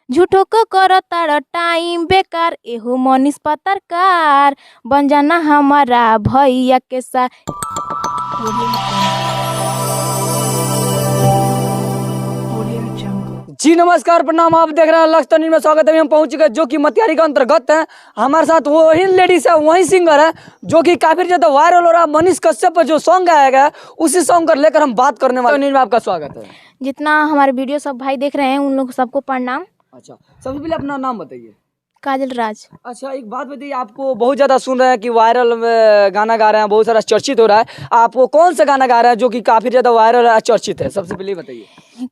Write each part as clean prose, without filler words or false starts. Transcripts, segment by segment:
झूठो को करो तारा टाइम बेकार, एहो मनीष पत्रकार बन जाना हमारा भैया के साथ। जी नमस्कार, प्रणाम। आप देख रहे हैं लक्ष्य न्यूज़ में स्वागत है। हम पहुंच चुके जो कि मतियारी के अंतर्गत है। हमारे साथ वही लेडीज है, वही सिंगर है जो कि काफी ज्यादा वायरल हो रहा है। मनीष कश्यप पर जो सॉन्ग गाया गया है उसी सॉन्ग कर लेकर हम बात करने वाले। न्यूज़ में आपका स्वागत है। जितना हमारे वीडियो सब भाई देख रहे हैं उन लोग सबको प्रणाम। अच्छा, सबसे पहले अपना नाम बताइए। काजल राज। अच्छा, एक बात बताइए, आपको बहुत ज्यादा सुन रहे हैं कि वायरल गाना गा रहे हैं, बहुत सारा चर्चित हो रहा है। आपको कौन सा गाना गा रहे हैं जो कि काफी ज्यादा वायरल है, चर्चित है? सबसे पहले बताइए।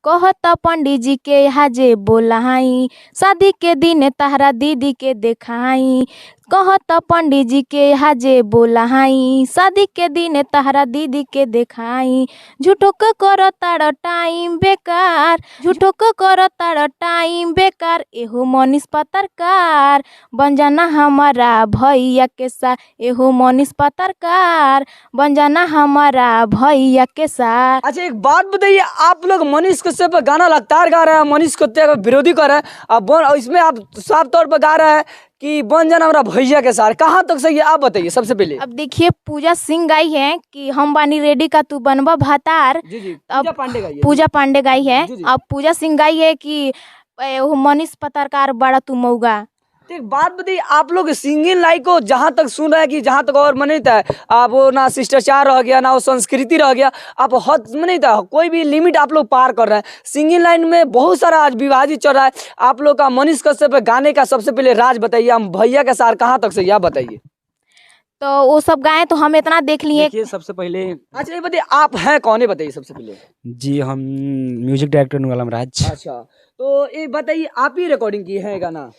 कहता पंडित जी के हाजे बोलाई, शादी के दिन तारा दीदी के देखाई। कहता पंडित जी के हाजे बोलाई, शादी के दिन तारा दीदी के देखाई। झूठो को करो तारा टाइम बेकार, झूठो को करो तारा टाइम बेकार, एहो मनीष पत्रकार बन जाना हमारा भैया के साथ। एहो मनीष पत्रकार बन जाना हमारा भैया के साथ। अच्छा, एक बात बताइए, आप लोग मनीष कश्यप पर गाना लगातार गा रहे हैं, मनीष कश्यप का विरोधी कर रहे हैं। अब इसमें आप साफ तौर पर गा रहे हैं कि बन जाना हमारा भैया के साथ, कहाँ तक सही है आप बताइए सबसे पहले। अब देखिए, पूजा सिंह गाई है कि हम बानी रेडी का तू बनवा भातार। जी जी, अब पूजा पांडे गाई है। पूजा पांडे गाई है। जी, जी। अब पूजा सिंह गाई है कि वो मनीष पत्रकार बड़ा तू मऊगा। तो एक बात बताइए, आप लोग सिंगिंग लाइक को जहाँ तक सुन रहे हैं कि जहाँ तक और मनीत है, आप वो ना शिष्टाचार रह गया ना वो संस्कृति रह गया, आप हद मनीत है, कोई भी लिमिट आप लोग पार कर रहे हैं। सिंगिंग लाइन में बहुत सारा आज विभाजित चल रहा है। आप लोग का मनीष कश्यप गाने का सबसे पहले राज बताइए, हम भैया के साथ कहाँ तक सही आप बताइए। तो वो सब गाए तो हम इतना देख लिए। देखिए, सबसे पहले अच्छा, ये बताइए आप हैं कौन है, बताइए सबसे पहले। जी हम म्यूजिक डायरेक्टर नुगलम राज। अच्छा, तो ये बताइए, आप ही रिकॉर्डिंग की है गाना?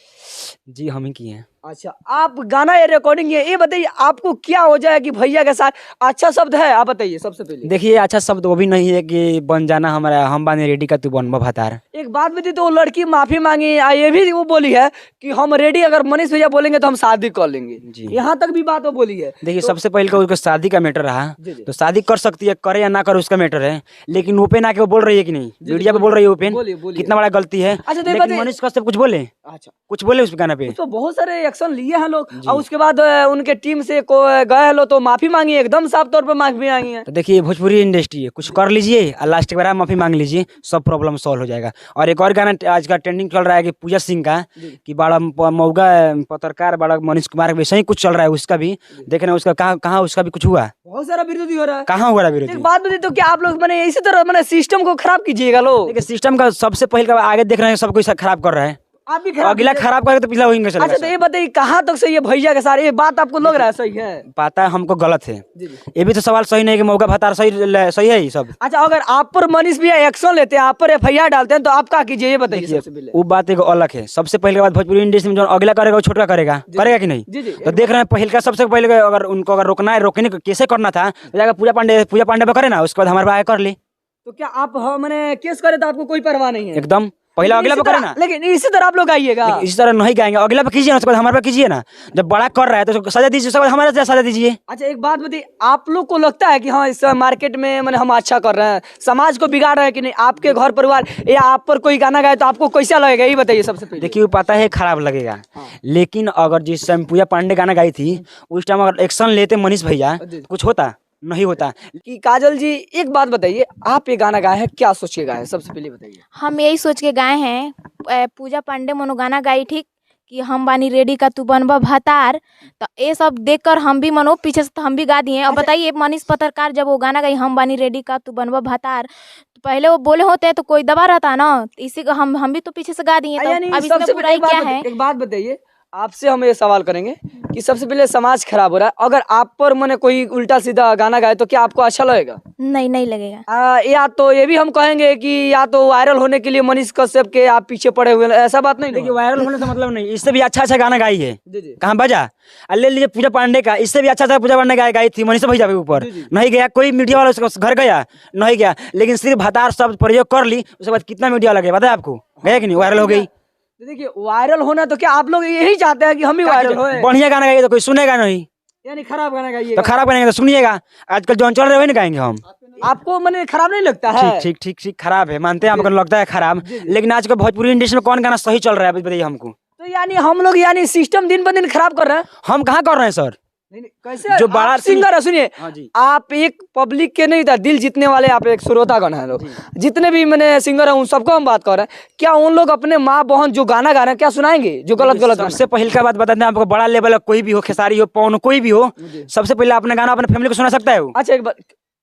जी हम ही किए हैं। अच्छा, आप गाना ये रिकॉर्डिंग है, ये बताइए आपको क्या हो जाए कि भैया के साथ अच्छा शब्द है, आप बताइए सबसे पहले। देखिए, अच्छा शब्द वो भी नहीं है कि बन जाना हमारा हम बानी रेडी का तू बनवा भातार। एक बात बताइए, तो वो लड़की माफी मांगी, ये भी वो बोली है कि हम रेडी, अगर मनीष भैया बोलेंगे तो हम शादी कर लेंगे। जी। यहाँ तक भी बात वो बोली है। देखिए, तो सबसे पहले का उसका शादी का मैटर रहा, जी, जी। तो शादी कर सकती है, करे या ना करे उसका मैटर है, लेकिन ओपन आके वो बोल रही है कि नहीं, जी, मीडिया पे बोलिए, बोल रही है ओपन, बोलिए, बोलिए। कितना बड़ा गलती है। अच्छा, तो ये लेकिन बताइए। मनीष कश्यप कुछ बोले, अच्छा, कुछ बोले उस गाना पे। तो बहुत सारे एक्शन लिए हैं लोग, और उसके बाद उनके टीम से गए लो तो माफी मांगी, एकदम साफ तौर पर माफी मांगी है। तो देखिए, भोजपुरी इंडस्ट्री है, कुछ कर लीजिए और लास्ट के बाद माफी मांग लीजिए, सब प्रॉब्लम सॉल्व हो जाएगा। और एक और गाना आज का ट्रेंडिंग चल रहा है कि पूजा सिंह का, कि बड़ा मौगा पत्रकार, बड़ा मनीष कुमार वैसे ही कुछ चल रहा है, उसका भी देख रहे हैं, उसका कहाँ कहाँ उसका भी कुछ हुआ, बहुत सारा विरोधी हो रहा है। कहाँ हुआ विरोधी। एक बात बताइए, तो क्या आप लोग मैंने इसी तरह मैंने सिस्टम को खराब कीजिएगा लोग? देखिए, सिस्टम का सबसे पहले का आगे देख रहे हैं, सब कुछ खराब कर रहा है, आप भी खराब अगला कीजिएगा। खराब करेगा तो पिछला वही चलेगा। अच्छा, तो ये बताइए कहाँ तक सही है भैया के साथ, ये बात आपको लग रहा है सही है? पता है हमको गलत है, जी, जी। ये भी तो सवाल सही नहीं कि मौका भतार सही सही है ये सब। अच्छा, अगर आप पर मनीष भैया एक्शन लेते हैं, आप पर FIR डालते हैं, तो आप क्या कीजिए ये बताइए सबसे पहले। वो बात एक अलग है। सबसे पहले बात, भोजपुरी इंडस्ट्री में जो अगला करेगा वो छोटा करेगा कि नहीं। जी, जी। तो देख रहे हैं, पहले का सबसे पहले अगर उनको अगर रोकना है, रोकने को कैसे करना था, तो जाकर पूजा पांडे पे करे ना, उसके बाद हमारे पास कर ली। तो क्या आप मैंने केस करे तो आपको कोई परवाह नहीं है? एकदम पहला अगला पे करे ना। लेकिन इसी तरह आप लोग आइएगा। लेकिन इसी तरह नहीं गाएंगे, अगला पे कीजिए ना, उसके बाद हमारे पे कीजिए ना। जब बड़ा कर रहा है तो सजा दीजिए, उसके बाद हमारे से सजा दीजिए। अच्छा, एक बात बताइए, आप लोग को लगता है कि हाँ इस मार्केट में मैंने हम अच्छा कर रहे हैं, समाज को बिगाड़ रहे हैं कि नहीं? आपके घर परिवार या आप पर कोई गाना गाए तो आपको कैसा लगेगा, ये बताइए सबसे पहले। देखिए, पता है खराब लगेगा, लेकिन अगर जिस टाइम पूजा पांडे गाना गाई थी उस टाइम अगर एक्शन लेते मनीष भैया, कुछ होता नहीं होता। कि काजल जी, एक बात बताइए, आप ये गाना गाए हैं, क्या सोच के गाए हैं सबसे पहले बताइए। हम यही सोच के गाए हैं, पूजा पांडे मनो गाना गाई ठीक कि हम बानी रेडी का तू बनवा भातार। तो ये सब देखकर हम भी मनो पीछे से तो हम भी गा दिए। अब बताइए, मनीष पत्रकार जब वो गाना गाई हम बानी रेडी का तू बनवा भातार, तो पहले वो बोले होते तो कोई दबा रहता ना, तो इसी का हम भी तो पीछे से गा दिए। तो यानी अब इसमें बुराई क्या है? एक बात बताइए, आपसे हम ये सवाल करेंगे कि सबसे पहले समाज खराब हो रहा है, अगर आप पर मैंने कोई उल्टा सीधा गाना गाए तो क्या आपको अच्छा लगेगा? नहीं लगेगा। या तो ये भी हम कहेंगे कि या तो वायरल होने के लिए मनीष कश्यप के आप पीछे पड़े हुए हैं, ऐसा बात नहीं ना? देखिए, वायरल होने से मतलब नहीं, इससे भी अच्छा गाना गाई है। जी, जी। कहाँ बजा, ले लीजिए पूजा पांडे का, इससे भी अच्छा पूजा पांडे गाई थी, मनीष भैया के ऊपर नहीं गया, कोई मीडिया वाला उसका घर गया नहीं गया, लेकिन सिर्फ भतार शब्द प्रयोग कर ली, उसके बाद कितना मीडिया लगे पता है आपको, गया कि नहीं, वायरल हो गई। देखिए, वायरल होना तो क्या आप लोग यही चाहते हैं कि हम भी वायरल होए? बढ़िया गाना गाइए तो कोई सुनेगा नहीं, यानी खराब गाना गाइए। तो खराब गाएंगे तो सुनिएगा। आजकल जो चल रहे हो ना गाएंगे हम। आपको मैंने खराब नहीं लगता है? ठीक ठीक ठीक खराब है, मानते हैं, आपको लगता है खराब, लेकिन आज के भोजपुरी इंडस्ट्री में कौन गाना सही चल रहा है बताइए हमको। तो यानी हम लोग यानी सिस्टम दिन ब दिन खराब कर रहे हैं। हम कहाँ कर रहे हैं सर? नहीं, कैसे जो आप बड़ा सिंगर है, सुनिए, हाँ जी। आप एक पब्लिक के नहीं था दिल जीतने वाले, आप एक श्रोतागण है लोग, जितने भी मैंने सिंगर है उन सबको हम बात कर रहे हैं। क्या उन लोग अपने माँ बहन जो गाना गा रहे हैं क्या सुनाएंगे जो गलत गलत गाना? सबसे पहले का बात बता दें आपको, बड़ा लेवल कोई भी हो, खेसारी हो, पवन हो, कोई भी हो, सबसे पहले अपने गाना अपने फैमिली को सुना सकता है वो। अच्छा एक बार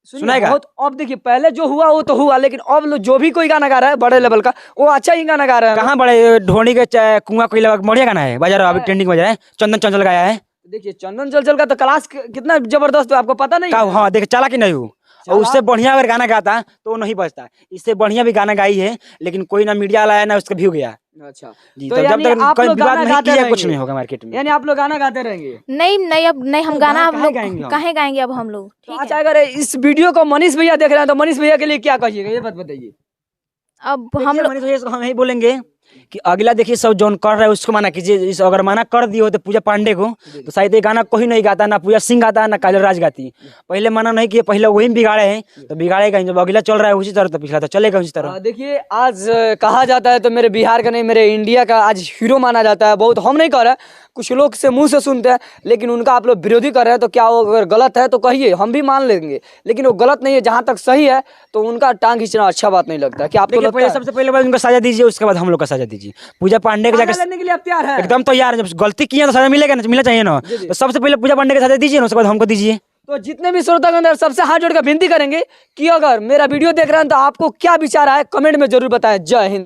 सुनाएगा? बहुत अब देखिए, पहले जो हुआ वो तो हुआ, लेकिन अब जो भी कोई गाना गा रहा है बड़े लेवल का, वो अच्छा ही गाना गा रहा है। कहाँ बड़े ढोनी के कुआं कोई बढ़िया गाना है बजा रहा है, अभी ट्रेंडिंग बजा रहा है, चंदन चंचल गाया है। देखिए चंदन चंचल का तो क्लास कितना जबरदस्त है, आपको पता नहीं है? हाँ देख चला कि नहीं हो, और उससे बढ़िया अगर गाना गाता तो वो नहीं बजता, इससे बढ़िया भी गाना गाई है, लेकिन कोई ना मीडिया लाया ना उसका व्यू गया। अच्छा जी, तो तो जब यानी तक आप कोई लोग विवाद गाना नहीं गाते किया कुछ रहेंगे? नहीं होगा मार्केट में। यानी आप लोग गाना गाते रहेंगे? नहीं अब नहीं, हम गाना हम कहाँ लोग गाएंगे हम? कहाँ गाएंगे अब हम लोग, तो ठीक अच्छा है। अगर इस वीडियो को मनीष भैया देख रहे हैं तो मनीष भैया के लिए क्या कहिएगा, ये बात बताइए। अब हम देखिए, लोग मनीष भैया को हम यही बोलेंगे कि अगला देखिए सब जोन कर रहा है उसको मना कीजिए, अगर मना कर दिए हो तो पूजा पांडे को, तो शायद ये गाना कोई नहीं गाता, ना पूजा सिंह गाता ना काजल राज गाती। पहले मना नहीं किए, पहले वही बिगाड़े हैं तो बिगाड़ेगा ही, जब अगला चल रहा है उसी तरह तो पिछला तो चलेगा उसी तरह। देखिए आज कहा जाता है तो मेरे बिहार का नहीं मेरे इंडिया का आज हीरो माना जाता है बहुत। हम नहीं कर रहे, कुछ लोग से मुंह से सुनते हैं, लेकिन उनका आप लोग विरोधी कर रहे हैं, तो क्या वो अगर गलत है तो कहिए, हम भी मान लेंगे, लेकिन वो गलत नहीं है। जहाँ तक सही है तो उनका टांग खींचना अच्छा बात नहीं लगता। क्या आपको लगता है? सबसे पहले उनका सजा दीजिए, उसके बाद हम लोग का सजा दीजिए। पूजा पांडे के सजा जाकर लेने के लिए आप तैयार हैं? एकदम तो यार, जब गलती किए तो सजा मिलेगा ना, मिलना चाहिए ना, तो सबसे पहले पूजा पांडे के सजा दीजिए ना, उसके बाद हमको दीजिए। तो जितने भी श्रोतागण हैं सबसे हाथ जोड़ कर विनती करेंगे कि अगर मेरा वीडियो देख रहे हैं तो आपको क्या विचार आए कमेंट में जरूर बताएं। जय हिंद।